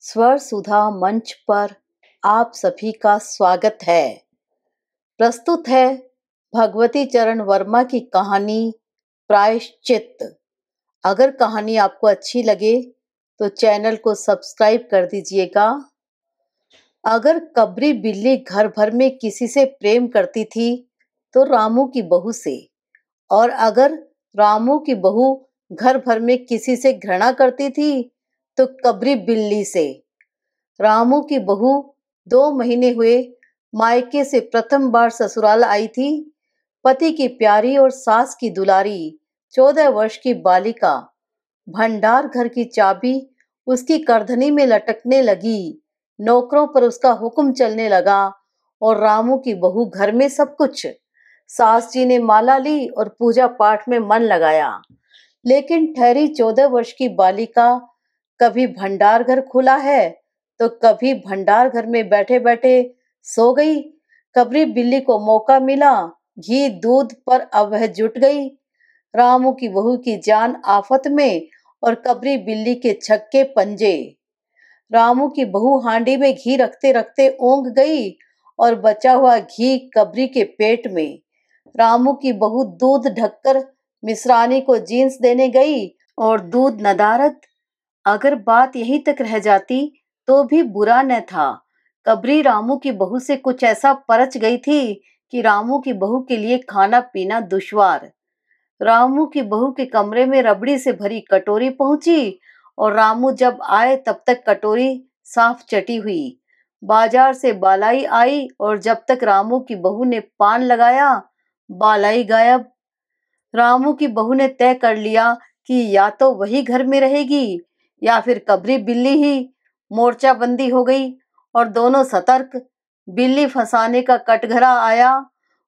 स्वर सुधा मंच पर आप सभी का स्वागत है। प्रस्तुत है भगवती चरण वर्मा की कहानी प्रायश्चित। अगर कहानी आपको अच्छी लगे तो चैनल को सब्सक्राइब कर दीजिएगा। अगर कबरी बिल्ली घर भर में किसी से प्रेम करती थी तो रामू की बहू से, और अगर रामू की बहू घर भर में किसी से घृणा करती थी तो कबरी बिल्ली से। रामू की बहू 2 महीने हुए मायके से प्रथम बार ससुराल आई थी। पति की प्यारी और सास की दुलारी 14 वर्ष की बालिका। भंडार घर की चाबी उसकी करधनी में लटकने लगी। नौकरों पर उसका हुक्म चलने लगा और रामू की बहू घर में सब कुछ। सास जी ने माला ली और पूजा पाठ में मन लगाया, लेकिन ठहरी 14 वर्ष की बालिका कभी भंडार घर खुला है तो कभी भंडार घर में बैठे बैठे सो गई। कबरी बिल्ली को मौका मिला, घी दूध पर अब वह जुट गई। रामू की बहू की जान आफत में और कबरी बिल्ली के छक्के पंजे। रामू की बहू हांडी में घी रखते रखते ऊंघ गई और बचा हुआ घी कबरी के पेट में। रामू की बहू दूध ढककर मिश्रानी को जींस देने गई और दूध नदारद। अगर बात यहीं तक रह जाती तो भी बुरा न था। कबरी रामू की बहू से कुछ ऐसा परच गई थी कि रामू की बहू के लिए खाना पीना दुश्वार। रामू की बहू के कमरे में रबड़ी से भरी कटोरी पहुंची और रामू जब आए तब तक कटोरी साफ चटी हुई। बाजार से बालाई आई और जब तक रामू की बहू ने पान लगाया, बालाई गायब। रामू की बहू ने तय कर लिया कि या तो वही घर में रहेगी या फिर कबरी बिल्ली ही। मोर्चा बंदी हो गई और दोनों सतर्क। बिल्ली फंसाने का कटघरा आया।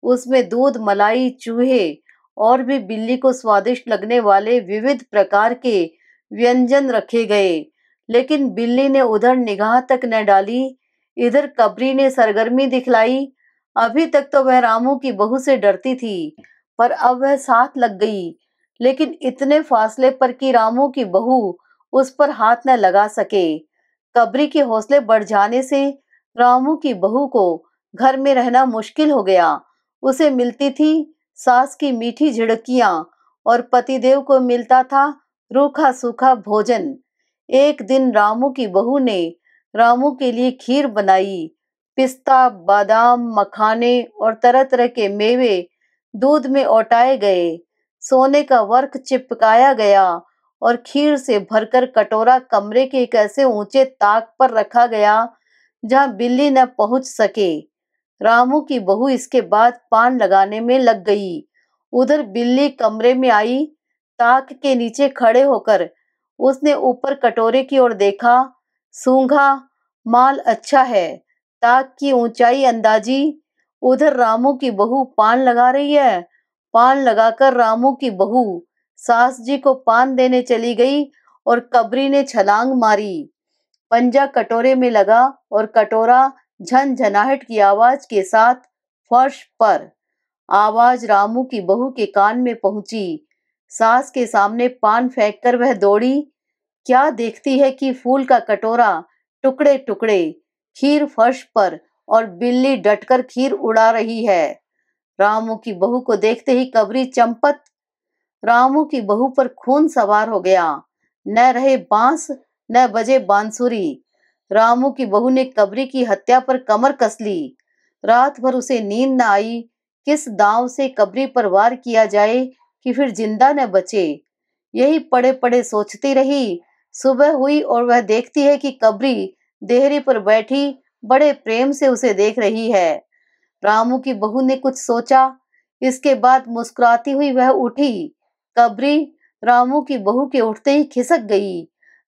उसमें दूध, मलाई, चूहे और भी बिल्ली को स्वादिष्ट लगने वाले विविध प्रकार के व्यंजन रखे गए, लेकिन बिल्ली ने उधर निगाह तक न डाली। इधर कबरी ने सरगर्मी दिखलाई। अभी तक तो वह रामू की बहू से डरती थी, पर अब वह साथ लग गई, लेकिन इतने फासले पर कि रामू की बहू उस पर हाथ न लगा सके। कबरी के हौसले बढ़ जाने से रामू की बहू को घर में रहना मुश्किल हो गया। उसे मिलती थी सास की मीठी झिड़कियां और पतिदेव को मिलता था रूखा सूखा भोजन। एक दिन रामू की बहू ने रामू के लिए खीर बनाई। पिस्ता, बादाम, मखाने और तरह तरह के मेवे दूध में औटाए गए। सोने का वर्क चिपकाया गया और खीर से भरकर कटोरा कमरे के एक ऐसे ऊंचे ताक पर रखा गया जहां बिल्ली न पहुंच सके। रामू की बहू इसके बाद पान लगाने में लग गई। उधर बिल्ली कमरे में आई। ताक के नीचे खड़े होकर उसने ऊपर कटोरे की ओर देखा। सूंघा, माल अच्छा है। ताक की ऊंचाई अंदाजी। उधर रामू की बहू पान लगा रही है। पान लगाकर रामू की बहू सास जी को पान देने चली गई और कबरी ने छलांग मारी। पंजा कटोरे में लगा और कटोरा झनझनाहट की आवाज के साथ फर्श पर। आवाज रामू की बहू के कान में पहुंची। सास के सामने पान फेंककर वह दौड़ी। क्या देखती है कि फूल का कटोरा टुकड़े टुकड़े, खीर फर्श पर और बिल्ली डटकर खीर उड़ा रही है। रामू की बहू को देखते ही कबरी चंपत। रामू की बहू पर खून सवार हो गया। न रहे बांस न बजे बांसुरी। रामू की बहू ने कबरी की हत्या पर कमर कस ली। रात भर उसे नींद न आई। किस दांव से कबरी पर वार किया जाए कि फिर जिंदा न बचे, यही पड़े पड़े सोचती रही। सुबह हुई और वह देखती है कि कबरी देहरी पर बैठी बड़े प्रेम से उसे देख रही है। रामू की बहू ने कुछ सोचा, इसके बाद मुस्कुराती हुई वह उठी। कबरी रामू की बहू के उठते ही खिसक गई।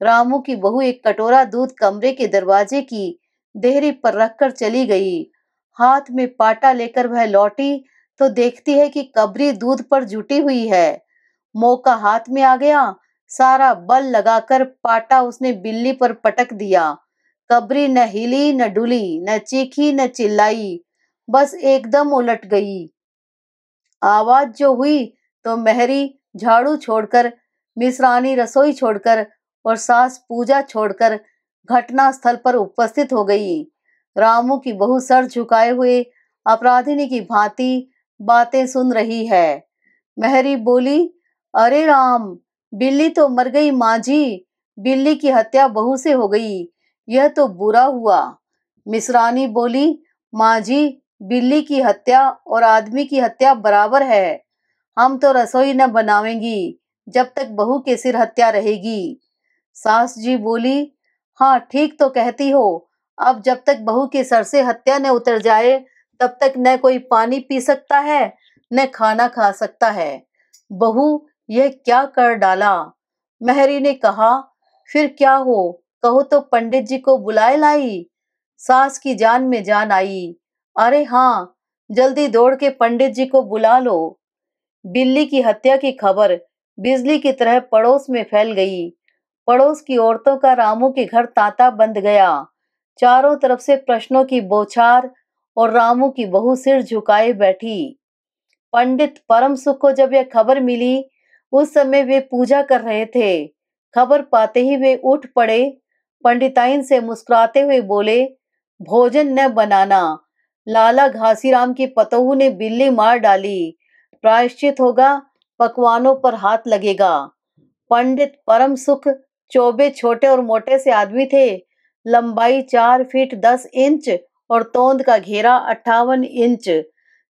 रामू की बहू एक कटोरा दूध कमरे के दरवाजे की देहरी पर रखकर चली गई। हाथ में पाटा लेकर वह लौटी तो देखती है कि कबरी दूध पर जुटी हुई है। मौका हाथ में आ गया। सारा बल लगाकर पाटा उसने बिल्ली पर पटक दिया। कबरी न हिली न डुली, न चीखी न चिल्लाई, बस एकदम उलट गई। आवाज जो हुई तो मेहरी झाड़ू छोड़कर, मिश्रानी रसोई छोड़कर और सास पूजा छोड़कर घटना स्थल पर उपस्थित हो गई। रामू की बहू सर झुकाए हुए अपराधिनी की भांति बातें सुन रही है। महरी बोली, अरे राम, बिल्ली तो मर गई माँ जी, बिल्ली की हत्या बहू से हो गई, यह तो बुरा हुआ। मिसरानी बोली, माँ जी, बिल्ली की हत्या और आदमी की हत्या बराबर है। हम तो रसोई न बनावेंगी जब तक बहू के सिर हत्या रहेगी। सास जी बोली, हाँ ठीक तो कहती हो, अब जब तक बहू के सर से हत्या न उतर जाए तब तक न कोई पानी पी सकता है न खाना खा सकता है। बहू, यह क्या कर डाला। महरी ने कहा, फिर क्या हो, कहो तो पंडित जी को बुलाए लाई। सास की जान में जान आई, अरे हाँ, जल्दी दौड़ के पंडित जी को बुला लो। बिल्ली की हत्या की खबर बिजली की तरह पड़ोस में फैल गई। पड़ोस की औरतों का रामू के घर तांता बंध गया। चारों तरफ से प्रश्नों की बौछार और रामू की बहू सिर झुकाए बैठी। पंडित परम सुख को जब यह खबर मिली, उस समय वे पूजा कर रहे थे। खबर पाते ही वे उठ पड़े। पंडिताइन से मुस्कुराते हुए बोले, भोजन न बनाना, लाला घासीराम की पतोहू ने बिल्ली मार डाली, प्रायश्चित होगा, पकवानों पर हाथ लगेगा। पंडित परम सुख चौबे छोटे और मोटे से आदमी थे। लंबाई 4 फीट 10 इंच और तोंद का घेरा 58 इंच।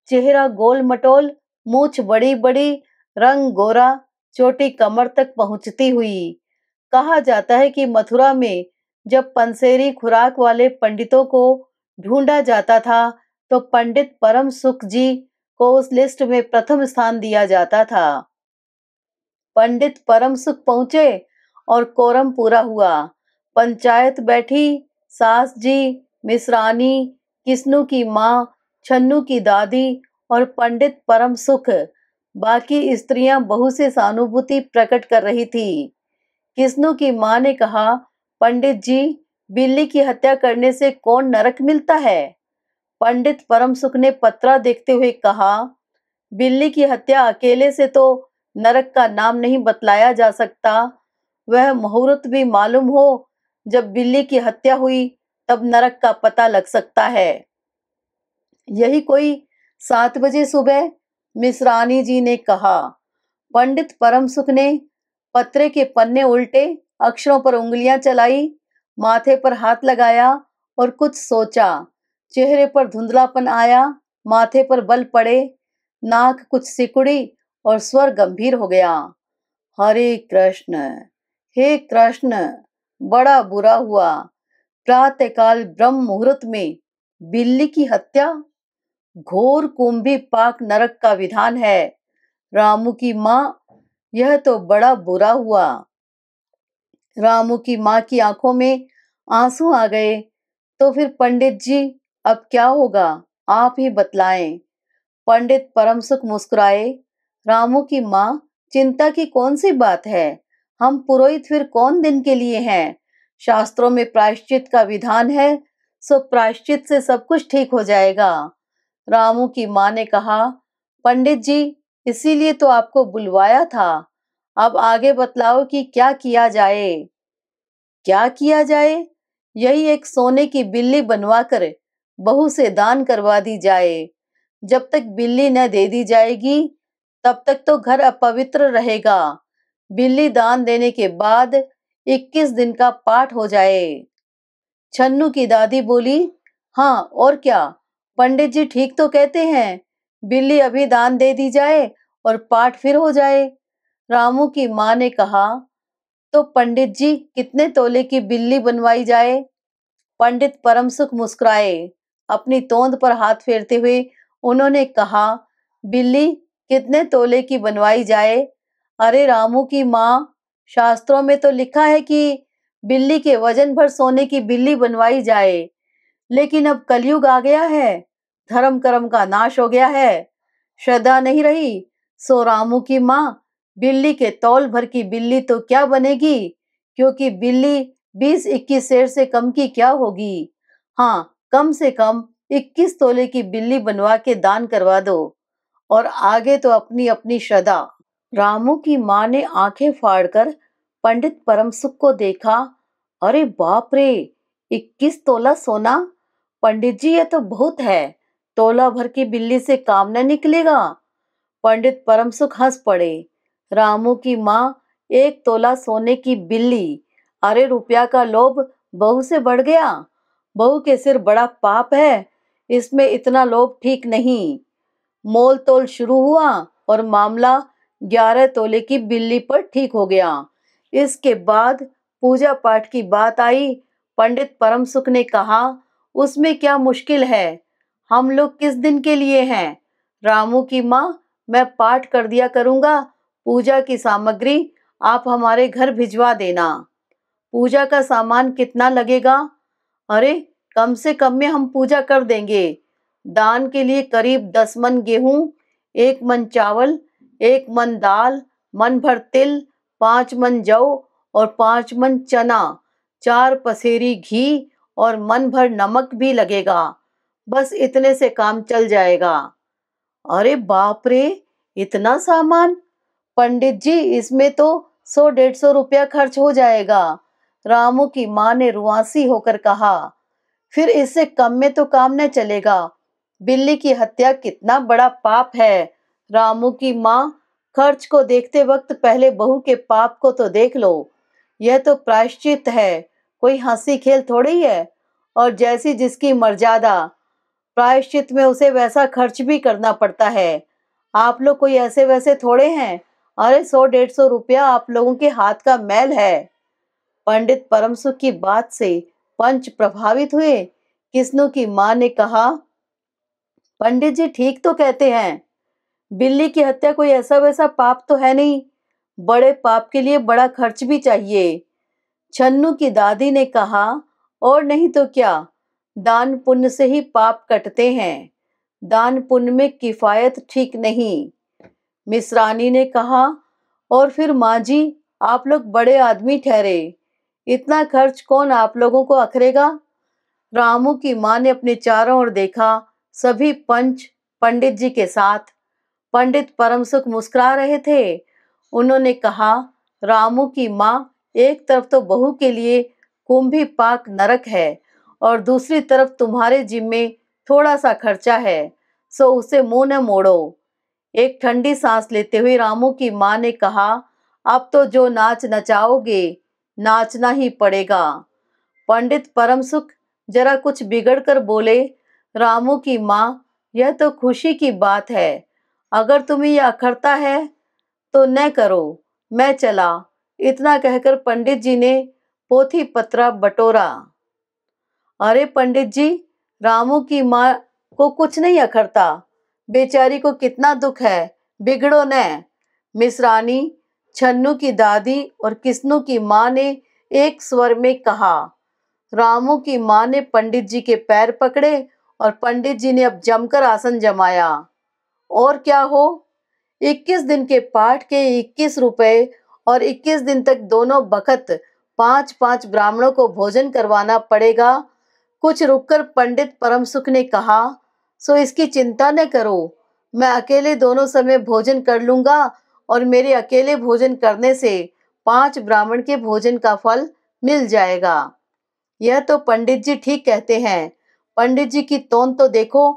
चेहरा गोल मटोल, मूछ बड़ी बड़ी, रंग गोरा, चोटी कमर तक पहुंचती हुई। कहा जाता है कि मथुरा में जब पंसेरी खुराक वाले पंडितों को ढूंढा जाता था तो पंडित परम सुख जी को उस लिस्ट में प्रथम स्थान दिया जाता था। पंडित परम सुख पहुंचे और कोरम पूरा हुआ। पंचायत बैठी। सास जी, मिसरानी, किस्नू की माँ, छन्नू की दादी और पंडित परम सुख। बाकी स्त्रियां बहू से सहानुभूति प्रकट कर रही थी। किस्नू की माँ ने कहा, पंडित जी, बिल्ली की हत्या करने से कौन नरक मिलता है। पंडित परम सुख ने पत्रा देखते हुए कहा, बिल्ली की हत्या अकेले से तो नरक का नाम नहीं बतलाया जा सकता। वह मुहूर्त भी मालूम हो जब बिल्ली की हत्या हुई तब नरक का पता लग सकता है। यही कोई 7 बजे सुबह, मिसरानी जी ने कहा। पंडित परम सुख ने पत्रे के पन्ने उल्टे, अक्षरों पर उंगलियां चलाई, माथे पर हाथ लगाया और कुछ सोचा। चेहरे पर धुंधलापन आया, माथे पर बल पड़े, नाक कुछ सिकुड़ी और स्वर गंभीर हो गया। हरे कृष्ण, हे कृष्ण, बड़ा बुरा हुआ। प्रातःकाल ब्रह्म मुहूर्त में बिल्ली की हत्या, घोर कुंभी पाक नरक का विधान है। रामू की माँ, यह तो बड़ा बुरा हुआ। रामू की माँ की आंखों में आंसू आ गए। तो फिर पंडित जी, अब क्या होगा, आप ही बतलाएं। पंडित परम सुख मुस्कुराए। रामू की माँ, चिंता की कौन सी बात है, हम पुरोहित फिर कौन दिन के लिए हैं। शास्त्रों में प्रायश्चित का विधान है, सो प्रायश्चित से सब कुछ ठीक हो जाएगा। रामू की माँ ने कहा, पंडित जी, इसीलिए तो आपको बुलवाया था। अब आगे बतलाओ कि क्या किया जाए। क्या किया जाए? यही एक सोने की बिल्ली बनवाकर बहू से दान करवा दी जाए। जब तक बिल्ली न दे दी जाएगी तब तक तो घर अपवित्र रहेगा। बिल्ली दान देने के बाद 21 दिन का पाठ हो जाए। छन्नू की दादी बोली, हाँ और क्या, पंडित जी ठीक तो कहते हैं, बिल्ली अभी दान दे दी जाए और पाठ फिर हो जाए। रामू की माँ ने कहा, तो पंडित जी, कितने तोले की बिल्ली बनवाई जाए। पंडित परम सुख मुस्कुराए। अपनी तोंद पर हाथ फेरते हुए उन्होंने कहा, बिल्ली कितने तोले की बनवाई जाए। अरे रामू की माँ, शास्त्रों में तो लिखा है कि बिल्ली के वजन भर सोने की बिल्ली बनवाई जाए, लेकिन अब कलयुग आ गया है, धर्म कर्म का नाश हो गया है, श्रद्धा नहीं रही। सो रामू की माँ, बिल्ली के तौल भर की बिल्ली तो क्या बनेगी, क्योंकि बिल्ली 20-21 सेर से कम की क्या होगी। हाँ, कम से कम 21 तोले की बिल्ली बनवा के दान करवा दो, और आगे तो अपनी अपनी श्रद्धा। रामू की माँ ने आंखें फाड़कर पंडित परम सुख को देखा। अरे बाप रे, 21 तोला सोना? पंडित जी ये तो बहुत है। तोला भर की बिल्ली से काम न निकलेगा। पंडित परमसुख हंस पड़े। रामू की माँ, 1 तोला सोने की बिल्ली? अरे रुपया का लोभ बहू से बढ़ गया। बहू के सिर बड़ा पाप है, इसमें इतना लोभ ठीक नहीं। मोल तोल शुरू हुआ और मामला 11 तोले की बिल्ली पर ठीक हो गया। इसके बाद पूजा पाठ की बात आई। पंडित परमसुख ने कहा, उसमें क्या मुश्किल है, हम लोग किस दिन के लिए हैं? रामू की माँ, मैं पाठ कर दिया करूंगा, पूजा की सामग्री आप हमारे घर भिजवा देना। पूजा का सामान कितना लगेगा? अरे कम से कम में हम पूजा कर देंगे। दान के लिए करीब 10 मन गेहूं, 1 मन चावल, 1 मन दाल, मन भर तिल, 5 मन जौ और 5 मन चना, 4 पसेरी घी और मन भर नमक भी लगेगा। बस इतने से काम चल जाएगा। अरे बाप रे, इतना सामान? पंडित जी इसमें तो 100-150 रुपया खर्च हो जाएगा। रामू की माँ ने रुआंसी होकर कहा। फिर इससे कम में तो काम न चलेगा। बिल्ली की हत्या कितना बड़ा पाप है। रामू की माँ, खर्च को देखते वक्त पहले बहू के पाप को तो देख लो। यह तो प्रायश्चित है, कोई हंसी खेल थोड़ी है। और जैसी जिसकी मर्यादा, प्रायश्चित में उसे वैसा खर्च भी करना पड़ता है। आप लोग कोई ऐसे वैसे थोड़े हैं। अरे 100-150 रुपया आप लोगों के हाथ का मैल है। पंडित परमसुख की बात से पंच प्रभावित हुए। किस्नू की माँ ने कहा, पंडित जी ठीक तो कहते हैं। बिल्ली की हत्या कोई ऐसा वैसा पाप तो है नहीं। बड़े पाप के लिए बड़ा खर्च भी चाहिए। छन्नू की दादी ने कहा, और नहीं तो क्या, दान पुण्य से ही पाप कटते हैं। दान पुण्य में किफायत ठीक नहीं। मिसरानी ने कहा, और फिर माँ जी, आप लोग बड़े आदमी ठहरे, इतना खर्च कौन आप लोगों को अखरेगा? रामू की माँ ने अपने चारों ओर देखा। सभी पंच पंडित जी के साथ। पंडित परमसुख मुस्कुरा रहे थे। उन्होंने कहा, रामू की माँ, एक तरफ तो बहू के लिए कुंभी पाक नरक है और दूसरी तरफ तुम्हारे जिम्मे थोड़ा सा खर्चा है, सो उसे मुंह न मोड़ो। एक ठंडी सांस लेते हुए रामू की माँ ने कहा, अब तो जो नाच नचाओगे नाचना ही पड़ेगा। पंडित परमसुख जरा कुछ बिगड़ कर बोले, रामू की माँ, यह तो खुशी की बात है। अगर तुम्हें यह अखरता है तो न करो, मैं चला। इतना कहकर पंडित जी ने पोथी पत्रा बटोरा। अरे पंडित जी, रामू की माँ को कुछ नहीं अखरता, बेचारी को कितना दुख है, बिगड़ो न। मिसरानी, छन्नू की दादी और किस्नू की माँ ने एक स्वर में कहा। रामू की माँ ने पंडित जी के पैर पकड़े और पंडित जी ने अब जमकर आसन जमाया। और क्या हो, 21 दिन के पाठ के 21 रुपए और 21 दिन तक दोनों बखत 5-5 ब्राह्मणों को भोजन करवाना पड़ेगा। कुछ रुककर पंडित परमसुख ने कहा, सो इसकी चिंता न करो, मैं अकेले दोनों समय भोजन कर लूंगा और मेरे अकेले भोजन करने से 5 ब्राह्मण के भोजन का फल मिल जाएगा। यह तो पंडित जी ठीक कहते हैं। पंडित जी की तोन तो देखो।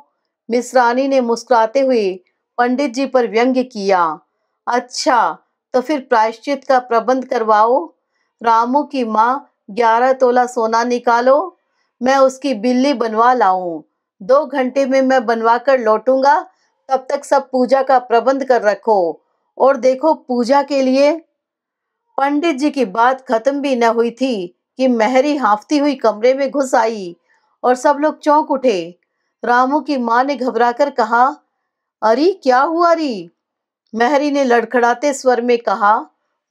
मिसरानी ने मुस्कुराते हुए पंडित जी पर व्यंग्य किया। अच्छा, तो फिर प्रायश्चित का प्रबंध करवाओ। रामू की माँ, 11 तोला सोना निकालो, मैं उसकी बिल्ली बनवा लाऊं। 2 घंटे में मैं बनवा कर लौटूंगा, तब तक सब पूजा का प्रबंध कर रखो। और देखो, पूजा के लिए। पंडित जी की बात खत्म भी न हुई थी कि मेहरी हांफती हुई कमरे में घुस आई और सब लोग चौंक उठे। रामू की माँ ने घबराकर कहा, अरे क्या हुआ री? मेहरी ने लड़खड़ाते स्वर में कहा,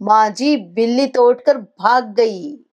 माँ जी, बिल्ली तो उठकर भाग गई।